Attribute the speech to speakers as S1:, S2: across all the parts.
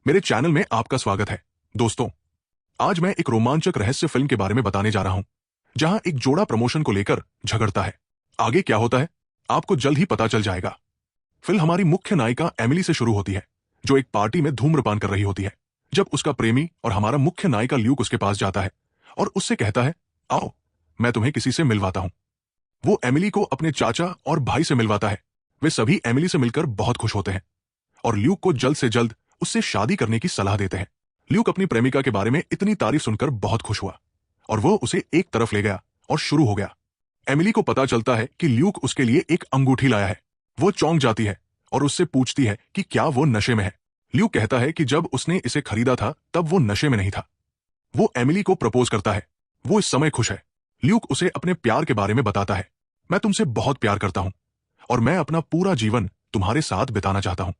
S1: मेरे चैनल में आपका स्वागत है। दोस्तों, आज मैं एक रोमांचक रहस्य फिल्म के बारे में बताने जा रहा हूं, जहां एक जोड़ा प्रमोशन को लेकर झगड़ता है। आगे क्या होता है, आपको जल्द ही पता चल जाएगा। फिल्म हमारी मुख्य नायिका एमिली से शुरू होती है, जो एक पार्टी में धूम्रपान कर रही होती है, जब उसका प्रेमी और हमारा मुख्य नायिका ल्यूक उसके पास जाता है और उससे कहता है, आओ, मैं तुम्हें किसी से मिलवाता हूं। वो एमिली को अपने चाचा और भाई से मिलवाता है। वे सभी एमिली से मिलकर बहुत खुश होते हैं और ल्यूक को जल्द से जल्द उससे शादी करने की सलाह देते हैं। ल्यूक अपनी प्रेमिका के बारे में इतनी तारीफ सुनकर बहुत खुश हुआ और वो उसे एक तरफ ले गया और शुरू हो गया। एमिली को पता चलता है कि ल्यूक उसके लिए एक अंगूठी लाया है। वो चौंक जाती है और उससे पूछती है कि क्या वो नशे में है। ल्यूक कहता है कि जब उसने इसे खरीदा था तब वो नशे में नहीं था। वो एमिली को प्रपोज करता है। वो इस समय खुश है। ल्यूक उसे अपने प्यार के बारे में बताता है। मैं तुमसे बहुत प्यार करता हूं और मैं अपना पूरा जीवन तुम्हारे साथ बिताना चाहता हूं।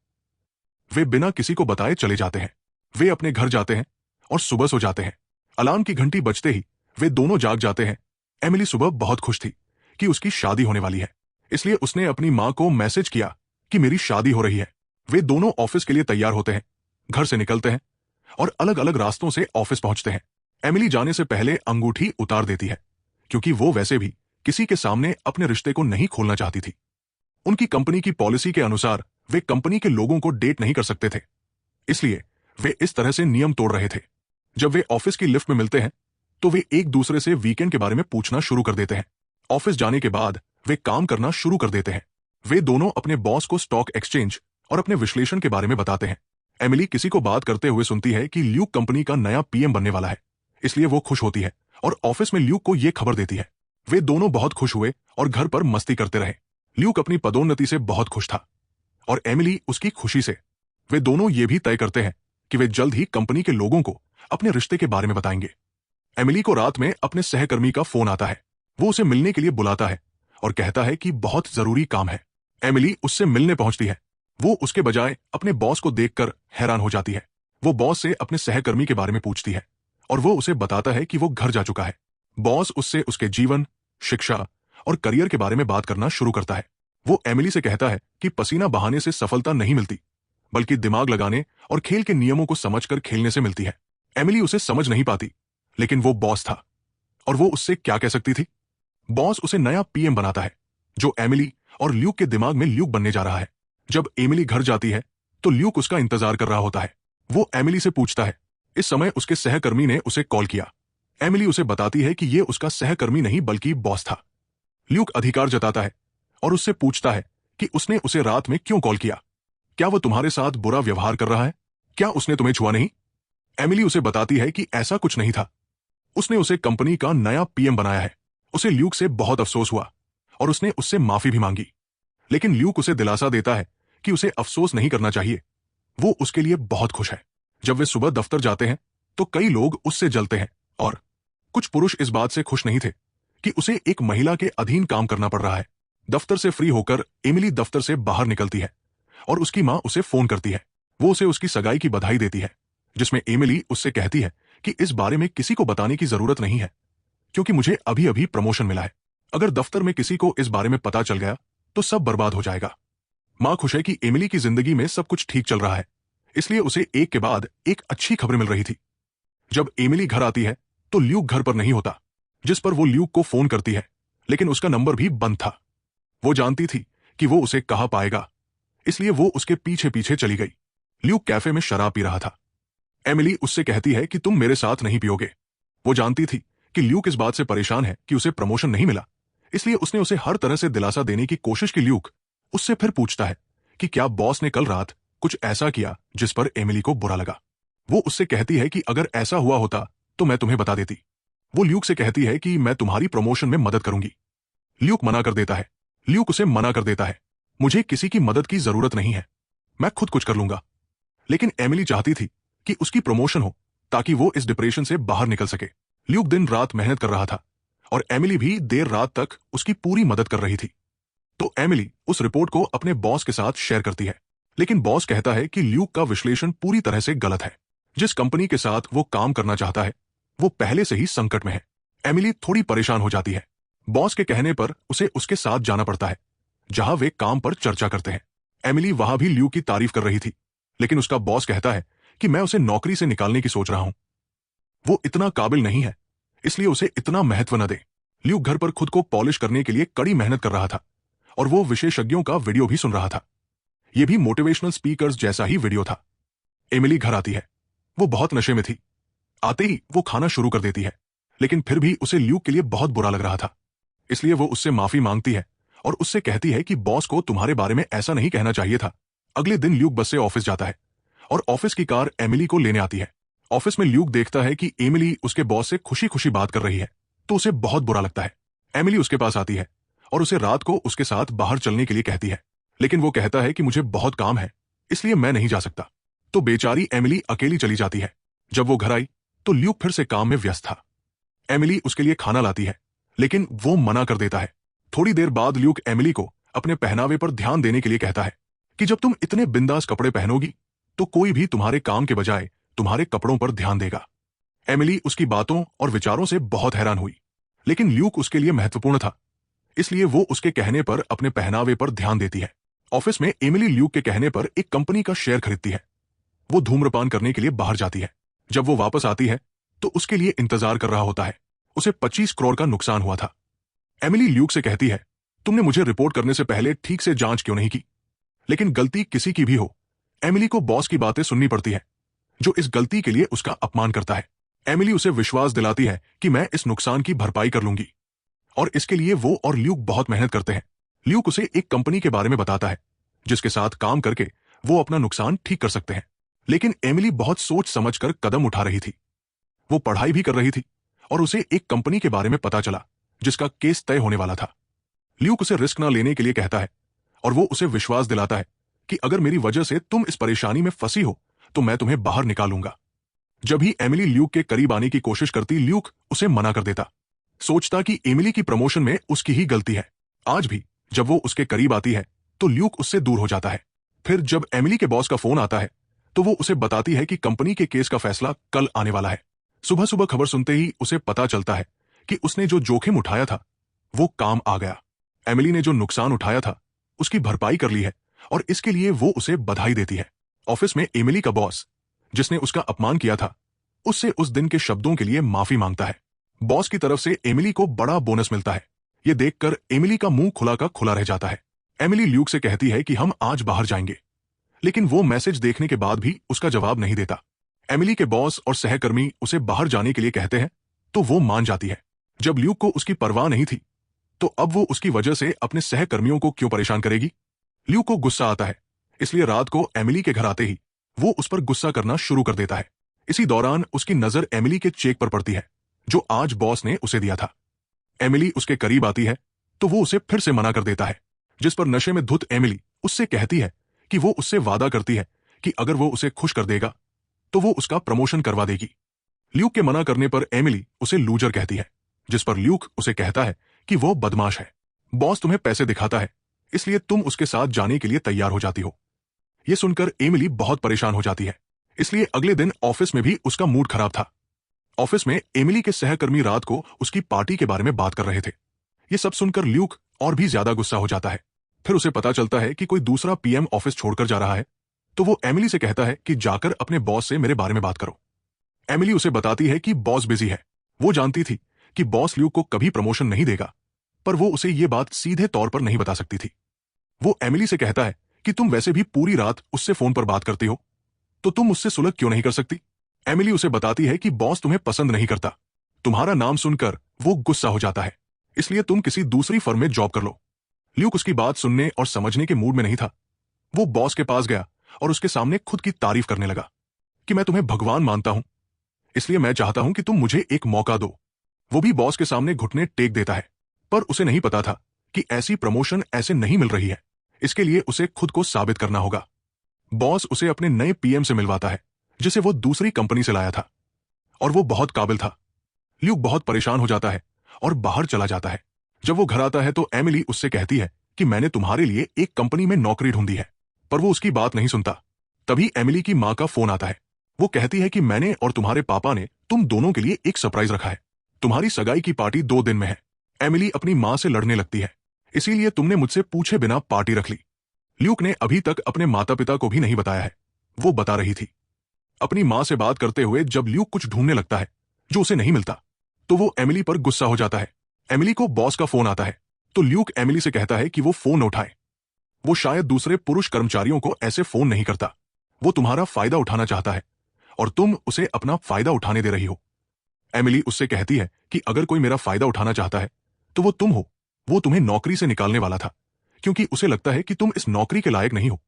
S1: वे बिना किसी को बताए चले जाते हैं। वे अपने घर जाते हैं और सुबह सो जाते हैं। अलार्म की घंटी बजते ही वे दोनों जाग जाते हैं। एमिली सुबह बहुत खुश थी कि उसकी शादी होने वाली है, इसलिए उसने अपनी मां को मैसेज किया कि मेरी शादी हो रही है। वे दोनों ऑफिस के लिए तैयार होते हैं, घर से निकलते हैं और अलग अलग रास्तों से ऑफिस पहुंचते हैं। एमिली जाने से पहले अंगूठी उतार देती है, क्योंकि वो वैसे भी किसी के सामने अपने रिश्ते को नहीं खोलना चाहती थी। उनकी कंपनी की पॉलिसी के अनुसार वे कंपनी के लोगों को डेट नहीं कर सकते थे, इसलिए वे इस तरह से नियम तोड़ रहे थे। जब वे ऑफिस की लिफ्ट में मिलते हैं तो वे एक दूसरे से वीकेंड के बारे में पूछना शुरू कर देते हैं। ऑफिस जाने के बाद वे काम करना शुरू कर देते हैं। वे दोनों अपने बॉस को स्टॉक एक्सचेंज और अपने विश्लेषण के बारे में बताते हैं। एमिली किसी को बात करते हुए सुनती है कि ल्यूक कंपनी का नया पीएम बनने वाला है, इसलिए वो खुश होती है और ऑफिस में ल्यूक को यह खबर देती है। वे दोनों बहुत खुश हुए और घर पर मस्ती करते रहे। ल्यूक अपनी पदोन्नति से बहुत खुश था और एमिली उसकी खुशी से। वे दोनों ये भी तय करते हैं कि वे जल्द ही कंपनी के लोगों को अपने रिश्ते के बारे में बताएंगे। एमिली को रात में अपने सहकर्मी का फोन आता है। वो उसे मिलने के लिए बुलाता है और कहता है कि बहुत जरूरी काम है। एमिली उससे मिलने पहुंचती है। वो उसके बजाय अपने बॉस को देखकर हैरान हो जाती है। वो बॉस से अपने सहकर्मी के बारे में पूछती है और वो उसे बताता है कि वो घर जा चुका है। बॉस उससे उसके जीवन, शिक्षा और करियर के बारे में बात करना शुरू करता है। वो एमिली से कहता है कि पसीना बहाने से सफलता नहीं मिलती, बल्कि दिमाग लगाने और खेल के नियमों को समझकर खेलने से मिलती है। एमिली उसे समझ नहीं पाती, लेकिन वो बॉस था और वो उससे क्या कह सकती थी। बॉस उसे नया पीएम बनाता है, जो एमिली और ल्यूक के दिमाग में ल्यूक बनने जा रहा है। जब एमिली घर जाती है तो ल्यूक उसका इंतजार कर रहा होता है। वो एमिली से पूछता है। इस समय उसके सहकर्मी ने उसे कॉल किया। एमिली उसे बताती है कि ये उसका सहकर्मी नहीं बल्कि बॉस था। ल्यूक अधिकार जताता है और उससे पूछता है कि उसने उसे रात में क्यों कॉल किया। क्या वो तुम्हारे साथ बुरा व्यवहार कर रहा है? क्या उसने तुम्हें छुआ नहीं? एमिली उसे बताती है कि ऐसा कुछ नहीं था। उसने उसे कंपनी का नया पीएम बनाया है। उसे ल्यूक से बहुत अफसोस हुआ और उसने उससे माफी भी मांगी, लेकिन ल्यूक उसे दिलासा देता है कि उसे अफसोस नहीं करना चाहिए। वो उसके लिए बहुत खुश है। जब वे सुबह दफ्तर जाते हैं तो कई लोग उससे जलते हैं और कुछ पुरुष इस बात से खुश नहीं थे कि उसे एक महिला के अधीन काम करना पड़ रहा है। दफ्तर से फ्री होकर एमिली दफ्तर से बाहर निकलती है और उसकी मां उसे फोन करती है। वो उसे उसकी सगाई की बधाई देती है, जिसमें एमिली उससे कहती है कि इस बारे में किसी को बताने की जरूरत नहीं है, क्योंकि मुझे अभी अभी प्रमोशन मिला है। अगर दफ्तर में किसी को इस बारे में पता चल गया तो सब बर्बाद हो जाएगा। मां खुश है कि एमिली की जिंदगी में सब कुछ ठीक चल रहा है, इसलिए उसे एक के बाद एक अच्छी खबर मिल रही थी। जब एमिली घर आती है तो ल्यूक घर पर नहीं होता, जिस पर वो ल्यूक को फोन करती है, लेकिन उसका नंबर भी बंद था। वो जानती थी कि वो उसे कहां पाएगा, इसलिए वो उसके पीछे पीछे चली गई। ल्यूक कैफे में शराब पी रहा था। एमिली उससे कहती है कि तुम मेरे साथ नहीं पियोगे। वो जानती थी कि ल्यूक इस बात से परेशान है कि उसे प्रमोशन नहीं मिला, इसलिए उसने उसे हर तरह से दिलासा देने की कोशिश की। ल्यूक उससे फिर पूछता है कि क्या बॉस ने कल रात कुछ ऐसा किया जिस पर एमिली को बुरा लगा। वो उससे कहती है कि अगर ऐसा हुआ होता तो मैं तुम्हें बता देती। वो ल्यूक से कहती है कि मैं तुम्हारी प्रमोशन में मदद करूंगी। ल्यूक मना कर देता है। ल्यूक उसे मना कर देता है। मुझे किसी की मदद की जरूरत नहीं है, मैं खुद कुछ कर लूंगा। लेकिन एमिली चाहती थी कि उसकी प्रमोशन हो ताकि वो इस डिप्रेशन से बाहर निकल सके। ल्यूक दिन रात मेहनत कर रहा था और एमिली भी देर रात तक उसकी पूरी मदद कर रही थी। तो एमिली उस रिपोर्ट को अपने बॉस के साथ शेयर करती है, लेकिन बॉस कहता है कि ल्यूक का विश्लेषण पूरी तरह से गलत है। जिस कंपनी के साथ वो काम करना चाहता है वो पहले से ही संकट में है। एमिली थोड़ी परेशान हो जाती है। बॉस के कहने पर उसे उसके साथ जाना पड़ता है, जहां वे काम पर चर्चा करते हैं। एमिली वहां भी ल्यूक की तारीफ कर रही थी, लेकिन उसका बॉस कहता है कि मैं उसे नौकरी से निकालने की सोच रहा हूं। वो इतना काबिल नहीं है, इसलिए उसे इतना महत्व न दे। ल्यूक घर पर खुद को पॉलिश करने के लिए कड़ी मेहनत कर रहा था और वो विशेषज्ञों का वीडियो भी सुन रहा था। यह भी मोटिवेशनल स्पीकर्स जैसा ही वीडियो था। एमिली घर आती है। वो बहुत नशे में थी। आते ही वो खाना शुरू कर देती है, लेकिन फिर भी उसे ल्यूक के लिए बहुत बुरा लग रहा था। इसलिए वो उससे माफी मांगती है और उससे कहती है कि बॉस को तुम्हारे बारे में ऐसा नहीं कहना चाहिए था। अगले दिन ल्यूक बस से ऑफिस जाता है और ऑफिस की कार एमिली को लेने आती है। ऑफिस में ल्यूक देखता है कि एमिली उसके बॉस से खुशी खुशी बात कर रही है, तो उसे बहुत बुरा लगता है। एमिली उसके पास आती है और उसे रात को उसके साथ बाहर चलने के लिए कहती है, लेकिन वो कहता है कि मुझे बहुत काम है, इसलिए मैं नहीं जा सकता। तो बेचारी एमिली अकेली चली जाती है। जब वो घर आई तो ल्यूक फिर से काम में व्यस्त था। एमिली उसके लिए खाना लाती है, लेकिन वो मना कर देता है। थोड़ी देर बाद ल्यूक एमिली को अपने पहनावे पर ध्यान देने के लिए कहता है कि जब तुम इतने बिंदास कपड़े पहनोगी तो कोई भी तुम्हारे काम के बजाय तुम्हारे कपड़ों पर ध्यान देगा। एमिली उसकी बातों और विचारों से बहुत हैरान हुई, लेकिन ल्यूक उसके लिए महत्वपूर्ण था, इसलिए वो उसके कहने पर अपने पहनावे पर ध्यान देती है। ऑफिस में एमिली ल्यूक के कहने पर एक कंपनी का शेयर खरीदती है। वो धूम्रपान करने के लिए बाहर जाती है। जब वो वापस आती है तो उसके लिए इंतजार कर रहा होता है। उसे 25 करोड़ का नुकसान हुआ था। एमिली ल्यूक से कहती है, तुमने मुझे रिपोर्ट करने से पहले ठीक से जांच क्यों नहीं की? लेकिन गलती किसी की भी हो, एमिली को बॉस की बातें सुननी पड़ती है, जो इस गलती के लिए उसका अपमान करता है। एमिली उसे विश्वास दिलाती है कि मैं इस नुकसान की भरपाई कर लूंगी, और इसके लिए वो और ल्यूक बहुत मेहनत करते हैं। ल्यूक उसे एक कंपनी के बारे में बताता है जिसके साथ काम करके वो अपना नुकसान ठीक कर सकते हैं। लेकिन एमिली बहुत सोच समझकर कदम उठा रही थी। वो पढ़ाई भी कर रही थी और उसे एक कंपनी के बारे में पता चला जिसका केस तय होने वाला था। ल्यूक उसे रिस्क न लेने के लिए कहता है और वो उसे विश्वास दिलाता है कि अगर मेरी वजह से तुम इस परेशानी में फंसी हो तो मैं तुम्हें बाहर निकालूंगा। जब भी एमिली ल्यूक के करीब आने की कोशिश करती, ल्यूक उसे मना कर देता, सोचता कि एमिली की प्रमोशन में उसकी ही गलती है। आज भी जब वो उसके करीब आती है तो ल्यूक उससे दूर हो जाता है। फिर जब एमिली के बॉस का फोन आता है तो वो उसे बताती है कि कंपनी के केस का फैसला कल आने वाला है। सुबह सुबह खबर सुनते ही उसे पता चलता है कि उसने जो जोखिम उठाया था वो काम आ गया। एमिली ने जो नुकसान उठाया था उसकी भरपाई कर ली है और इसके लिए वो उसे बधाई देती है। ऑफिस में एमिली का बॉस, जिसने उसका अपमान किया था, उससे उस दिन के शब्दों के लिए माफी मांगता है। बॉस की तरफ से एमिली को बड़ा बोनस मिलता है। ये देखकर एमिली का मुंह खुला का खुला रह जाता है। एमिली ल्यूक से कहती है कि हम आज बाहर जाएंगे, लेकिन वो मैसेज देखने के बाद भी उसका जवाब नहीं देता। एमिली के बॉस और सहकर्मी उसे बाहर जाने के लिए कहते हैं तो वो मान जाती है। जब ल्यूक को उसकी परवाह नहीं थी तो अब वो उसकी वजह से अपने सहकर्मियों को क्यों परेशान करेगी? ल्यूक को गुस्सा आता है, इसलिए रात को एमिली के घर आते ही वो उस पर गुस्सा करना शुरू कर देता है। इसी दौरान उसकी नजर एमिली के चेक पर पड़ती है जो आज बॉस ने उसे दिया था। एमिली उसके करीब आती है तो वो उसे फिर से मना कर देता है, जिस पर नशे में धुत एमिली उससे कहती है कि वो उससे वादा करती है कि अगर वो उसे खुश कर देगा तो वो उसका प्रमोशन करवा देगी। ल्यूक के मना करने पर एमिली उसे लूजर कहती है, जिस पर ल्यूक उसे कहता है कि वो बदमाश है। बॉस तुम्हें पैसे दिखाता है, इसलिए तुम उसके साथ जाने के लिए तैयार हो जाती हो। यह सुनकर एमिली बहुत परेशान हो जाती है, इसलिए अगले दिन ऑफिस में भी उसका मूड खराब था। ऑफिस में एमिली के सहकर्मी रात को उसकी पार्टी के बारे में बात कर रहे थे। ये सब सुनकर ल्यूक और भी ज्यादा गुस्सा हो जाता है। फिर उसे पता चलता है कि कोई दूसरा पीएम ऑफिस छोड़कर जा रहा है, तो वो एमिली से कहता है कि जाकर अपने बॉस से मेरे बारे में बात करो। एमिली उसे बताती है कि बॉस बिजी है। वो जानती थी कि बॉस ल्यूक को कभी प्रमोशन नहीं देगा, पर वो उसे ये बात सीधे तौर पर नहीं बता सकती थी। वो एमिली से कहता है कि तुम वैसे भी पूरी रात उससे फोन पर बात करती हो, तो तुम उससे सुलह क्यों नहीं कर सकती? एमिली उसे बताती है कि बॉस तुम्हें पसंद नहीं करता। तुम्हारा नाम सुनकर वो गुस्सा हो जाता है, इसलिए तुम किसी दूसरी फर्म में जॉब कर लो। ल्यूक उसकी बात सुनने और समझने के मूड में नहीं था। वो बॉस के पास गया और उसके सामने खुद की तारीफ करने लगा कि मैं तुम्हें भगवान मानता हूं, इसलिए मैं चाहता हूं कि तुम मुझे एक मौका दो। वो भी बॉस के सामने घुटने टेक देता है, पर उसे नहीं पता था कि ऐसी प्रमोशन ऐसे नहीं मिल रही है। इसके लिए उसे खुद को साबित करना होगा। बॉस उसे अपने नए पीएम से मिलवाता है, जिसे वो दूसरी कंपनी से लाया था, और वो बहुत काबिल था। ल्यूक बहुत परेशान हो जाता है और बाहर चला जाता है। जब वो घर आता है तो एमिली उससे कहती है कि मैंने तुम्हारे लिए एक कंपनी में नौकरी ढूंढी है, पर वो उसकी बात नहीं सुनता। तभी एमिली की मां का फोन आता है। वो कहती है कि मैंने और तुम्हारे पापा ने तुम दोनों के लिए एक सरप्राइज रखा है। तुम्हारी सगाई की पार्टी 2 दिन में है। एमिली अपनी मां से लड़ने लगती है, इसीलिए तुमने मुझसे पूछे बिना पार्टी रख ली। ल्यूक ने अभी तक अपने माता पिता को भी नहीं बताया है, वो बता रही थी। अपनी माँ से बात करते हुए जब ल्यूक कुछ ढूंढने लगता है जो उसे नहीं मिलता, तो वो एमिली पर गुस्सा हो जाता है। एमिली को बॉस का फोन आता है, तो ल्यूक एमिली से कहता है कि वो फोन न उठाए। वो शायद दूसरे पुरुष कर्मचारियों को ऐसे फोन नहीं करता। वो तुम्हारा फायदा उठाना चाहता है और तुम उसे अपना फायदा उठाने दे रही हो। एमिली उससे कहती है कि अगर कोई मेरा फायदा उठाना चाहता है तो वो तुम हो। वो तुम्हें नौकरी से निकालने वाला था क्योंकि उसे लगता है कि तुम इस नौकरी के लायक नहीं हो।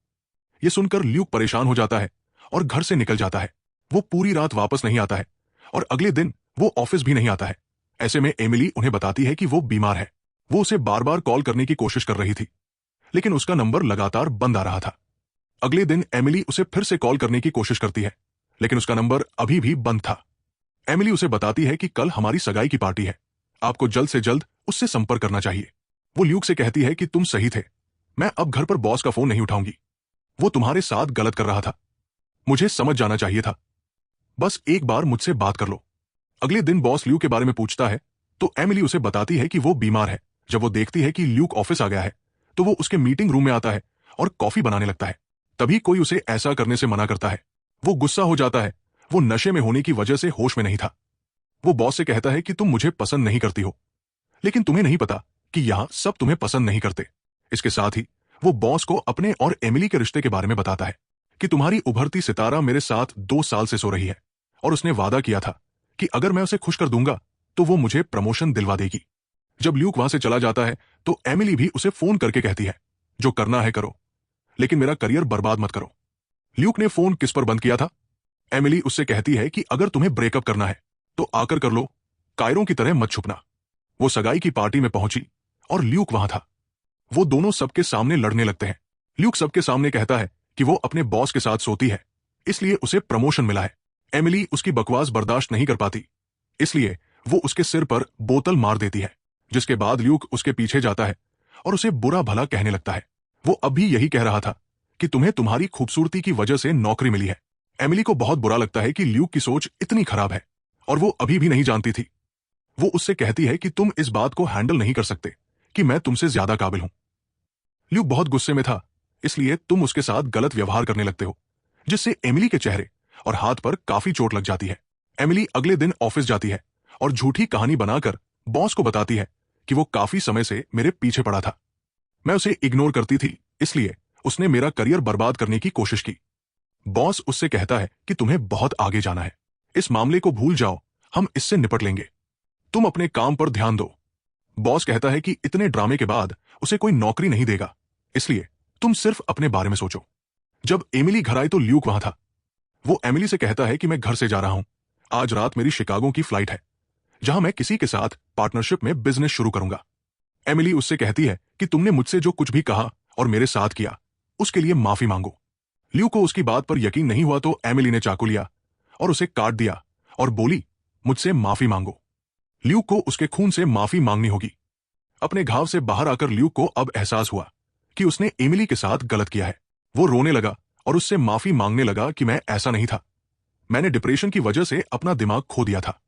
S1: यह सुनकर ल्यूक परेशान हो जाता है और घर से निकल जाता है। वो पूरी रात वापस नहीं आता है और अगले दिन वो ऑफिस भी नहीं आता है। ऐसे में एमिली उन्हें बताती है कि वो बीमार है। वो उसे बार बार कॉल करने की कोशिश कर रही थी, लेकिन उसका नंबर लगातार बंद आ रहा था। अगले दिन एमिली उसे फिर से कॉल करने की कोशिश करती है, लेकिन उसका नंबर अभी भी बंद था। एमिली उसे बताती है कि कल हमारी सगाई की पार्टी है, आपको जल्द से जल्द उससे संपर्क करना चाहिए। वो ल्यूक से कहती है कि तुम सही थे, मैं अब घर पर बॉस का फोन नहीं उठाऊंगी। वो तुम्हारे साथ गलत कर रहा था, मुझे समझ जाना चाहिए था। बस एक बार मुझसे बात कर लो। अगले दिन बॉस ल्यूक के बारे में पूछता है, तो एमिली उसे बताती है कि वो बीमार है। जब वो देखती है कि ल्यूक ऑफिस आ गया है, तो वो उसके मीटिंग रूम में आता है और कॉफी बनाने लगता है। तभी कोई उसे ऐसा करने से मना करता है। वो गुस्सा हो जाता है। वो नशे में होने की वजह से होश में नहीं था। वो बॉस से कहता है कि तुम मुझे पसंद नहीं करती हो, लेकिन तुम्हें नहीं पता कि यहां सब तुम्हें पसंद नहीं करते। इसके साथ ही वो बॉस को अपने और एमिली के रिश्ते के बारे में बताता है कि तुम्हारी उभरती सितारा मेरे साथ 2 साल से सो रही है और उसने वादा किया था कि अगर मैं उसे खुश कर दूंगा तो वो मुझे प्रमोशन दिलवा देगी। जब ल्यूक वहां से चला जाता है तो एमिली भी उसे फोन करके कहती है, जो करना है करो, लेकिन मेरा करियर बर्बाद मत करो। ल्यूक ने फोन किस पर बंद किया था? एमिली उससे कहती है कि अगर तुम्हें ब्रेकअप करना है तो आकर कर लो, कायरों की तरह मत छुपना। वो सगाई की पार्टी में पहुंची और ल्यूक वहां था। वो दोनों सबके सामने लड़ने लगते हैं। ल्यूक सबके सामने कहता है कि वो अपने बॉस के साथ सोती है, इसलिए उसे प्रमोशन मिला है। एमिली उसकी बकवास बर्दाश्त नहीं कर पाती, इसलिए वो उसके सिर पर बोतल मार देती है, जिसके बाद ल्यूक उसके पीछे जाता है और उसे बुरा भला कहने लगता है। वो अभी यही कह रहा था कि तुम्हें तुम्हारी खूबसूरती की वजह से नौकरी मिली है। एमिली को बहुत बुरा लगता है कि ल्यूक की सोच इतनी खराब है और वो अभी भी नहीं जानती थी। वो उससे कहती है कि तुम इस बात को हैंडल नहीं कर सकते कि मैं तुमसे ज्यादा काबिल हूं। ल्यूक बहुत गुस्से में था, इसलिए तुम उसके साथ गलत व्यवहार करने लगते हो, जिससे एमिली के चेहरे और हाथ पर काफी चोट लग जाती है। एमिली अगले दिन ऑफिस जाती है और झूठी कहानी बनाकर बॉस को बताती है कि वो काफी समय से मेरे पीछे पड़ा था। मैं उसे इग्नोर करती थी, इसलिए उसने मेरा करियर बर्बाद करने की कोशिश की। बॉस उससे कहता है कि तुम्हें बहुत आगे जाना है, इस मामले को भूल जाओ, हम इससे निपट लेंगे, तुम अपने काम पर ध्यान दो। बॉस कहता है कि इतने ड्रामे के बाद उसे कोई नौकरी नहीं देगा, इसलिए तुम सिर्फ अपने बारे में सोचो। जब एमिली घर आई तो ल्यूक वहां था। वो एमिली से कहता है कि मैं घर से जा रहा हूं, आज रात मेरी शिकागो की फ्लाइट है, जहां मैं किसी के साथ पार्टनरशिप में बिजनेस शुरू करूंगा। एमिली उससे कहती है कि तुमने मुझसे जो कुछ भी कहा और मेरे साथ किया, उसके लिए माफी मांगो। ल्यूक को उसकी बात पर यकीन नहीं हुआ तो एमिली ने चाकू लिया और उसे काट दिया और बोली, मुझसे माफी मांगो। ल्यूक को उसके खून से माफी मांगनी होगी। अपने घाव से बाहर आकर ल्यूक को अब एहसास हुआ कि उसने एमिली के साथ गलत किया है। वो रोने लगा और उससे माफी मांगने लगा कि मैं ऐसा नहीं था, मैंने डिप्रेशन की वजह से अपना दिमाग खो दिया था,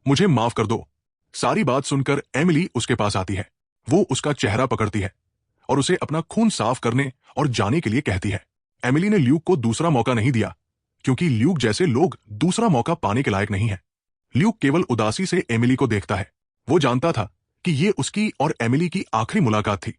S1: मुझे माफ कर दो। सारी बात सुनकर एमिली उसके पास आती है। वो उसका चेहरा पकड़ती है और उसे अपना खून साफ करने और जाने के लिए कहती है। एमिली ने ल्यूक को दूसरा मौका नहीं दिया, क्योंकि ल्यूक जैसे लोग दूसरा मौका पाने के लायक नहीं है। ल्यूक केवल उदासी से एमिली को देखता है। वो जानता था कि ये उसकी और एमिली की आखिरी मुलाकात थी।